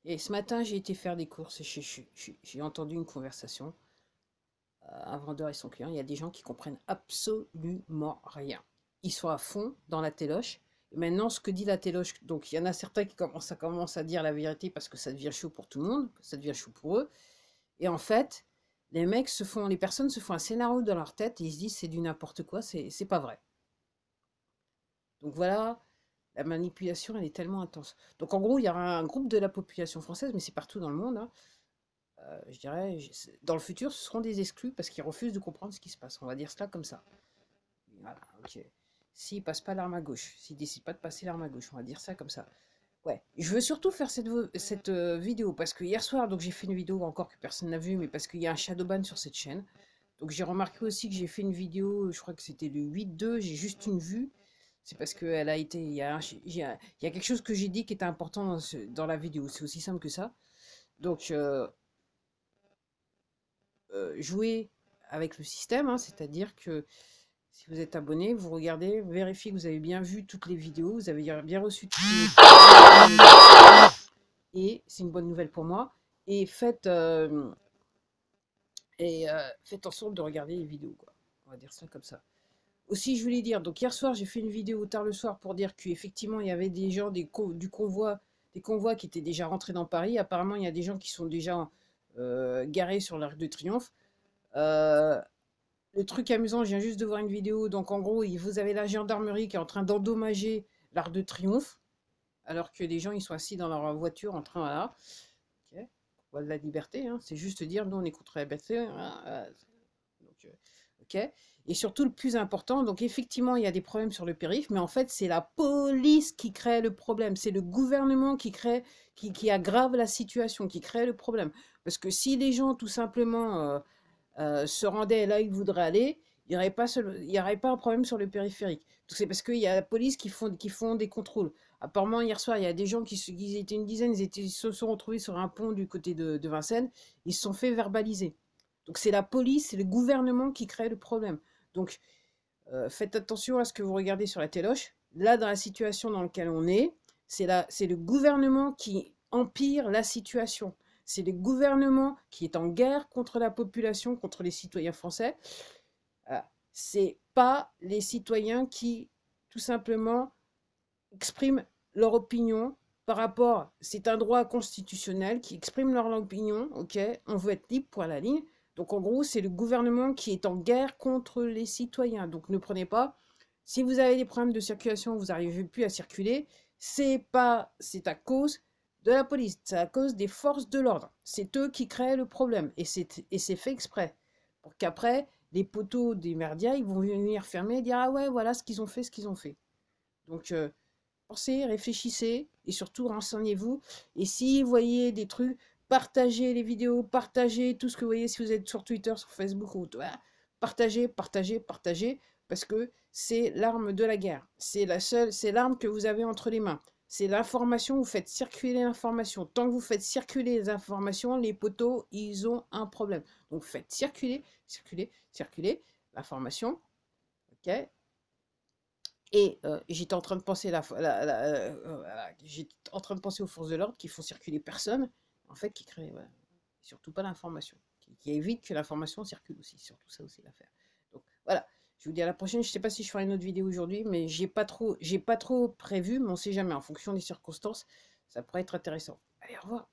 Et ce matin, j'ai été faire des courses et j'ai entendu une conversation. Un vendeur et son client, il y a des gens qui comprennent absolument rien. Ils sont à fond dans la téloche. Et maintenant, ce que dit la téloche, donc il y en a certains qui commencent à dire la vérité parce que ça devient chaud pour tout le monde, ça devient chaud pour eux. Et en fait, les personnes se font un scénario dans leur tête et ils se disent c'est du n'importe quoi, c'est pas vrai. Donc voilà, la manipulation, elle est tellement intense. Donc en gros, il y aura un groupe de la population française, mais c'est partout dans le monde, hein. Je dirais, dans le futur, ce seront des exclus parce qu'ils refusent de comprendre ce qui se passe. On va dire cela comme ça. Voilà, ok. S'ils passent pas l'arme à gauche, s'ils décident pas de passer l'arme à gauche, on va dire ça comme ça. Ouais, je veux surtout faire cette vidéo parce que hier soir, donc j'ai fait une vidéo encore que personne n'a vue, mais parce qu'il y a un shadowban sur cette chaîne. Donc j'ai remarqué aussi que j'ai fait une vidéo, je crois que c'était le 8-2, j'ai juste une vue. C'est parce qu'elle a été, il y a quelque chose que j'ai dit qui était important dans la vidéo. C'est aussi simple que ça. Donc jouer avec le système, hein, c'est-à-dire que si vous êtes abonné, vous regardez, vérifiez que vous avez bien vu toutes les vidéos, vous avez bien reçu toutes les et c'est une bonne nouvelle pour moi. Et faites en sorte de regarder les vidéos, quoi. On va dire ça comme ça. Aussi, je voulais dire, donc hier soir, j'ai fait une vidéo tard le soir pour dire qu'effectivement, il y avait des gens du convoi, des convois qui étaient déjà rentrés dans Paris. Apparemment, il y a des gens qui sont déjà garés sur l'Arc de Triomphe. Euh, Le truc amusant, je viens juste de voir une vidéo. Donc, en gros, vous avez la gendarmerie qui est en train d'endommager l'Arc de Triomphe, alors que les gens, ils sont assis dans leur voiture en train, voilà. Ok. Voie de la liberté, hein. C'est juste dire, nous, on est contre la liberté. Voilà. Donc, ok. Et surtout, le plus important, donc effectivement, il y a des problèmes sur le périph', mais en fait, c'est la police qui crée le problème. C'est le gouvernement qui aggrave la situation, qui crée le problème. Parce que si les gens, tout simplement, se rendaient là où ils voudraient aller, il y aurait pas un problème sur le périphérique. C'est parce qu'il y a la police qui font des contrôles. Apparemment, hier soir, il y a des gens qui étaient une dizaine, ils se sont retrouvés sur un pont du côté de Vincennes, ils se sont fait verbaliser. Donc c'est la police, c'est le gouvernement qui crée le problème. Donc faites attention à ce que vous regardez sur la téloche. Là, dans la situation dans laquelle on est, c'est le gouvernement qui empire la situation. C'est le gouvernement qui est en guerre contre la population, contre les citoyens français. C'est pas les citoyens qui, tout simplement, expriment leur opinion par rapport. C'est un droit constitutionnel qui exprime leur opinion. Ok, on veut être libre pour la ligne. Donc en gros, c'est le gouvernement qui est en guerre contre les citoyens. Donc ne prenez pas. Si vous avez des problèmes de circulation, vous n'arrivez plus à circuler, c'est à cause de la police, c'est à cause des forces de l'ordre. C'est eux qui créent le problème et c'est fait exprès pour qu'après les poteaux des merdias, ils vont venir fermer et dire ah ouais voilà ce qu'ils ont fait, ce qu'ils ont fait. Donc pensez, réfléchissez et surtout renseignez-vous. Et si vous voyez des trucs, partagez les vidéos, partagez tout ce que vous voyez si vous êtes sur Twitter, sur Facebook, ou partagez, partagez, partagez, parce que c'est l'arme de la guerre. C'est l'arme que vous avez entre les mains. C'est l'information, vous faites circuler l'information. Tant que vous faites circuler les informations, les poteaux, ils ont un problème. Donc faites circuler, circuler, circuler l'information. Ok. Et j'étais en train de penser j'étais en train de penser aux forces de l'ordre qui font circuler personne, en fait, qui créent, voilà, surtout pas l'information, qui évite que l'information circule aussi, surtout ça aussi l'affaire. Donc voilà, je vous dis à la prochaine. Je sais pas si je ferai une autre vidéo aujourd'hui, mais j'ai pas trop prévu, mais on sait jamais. En fonction des circonstances, ça pourrait être intéressant. Allez, au revoir.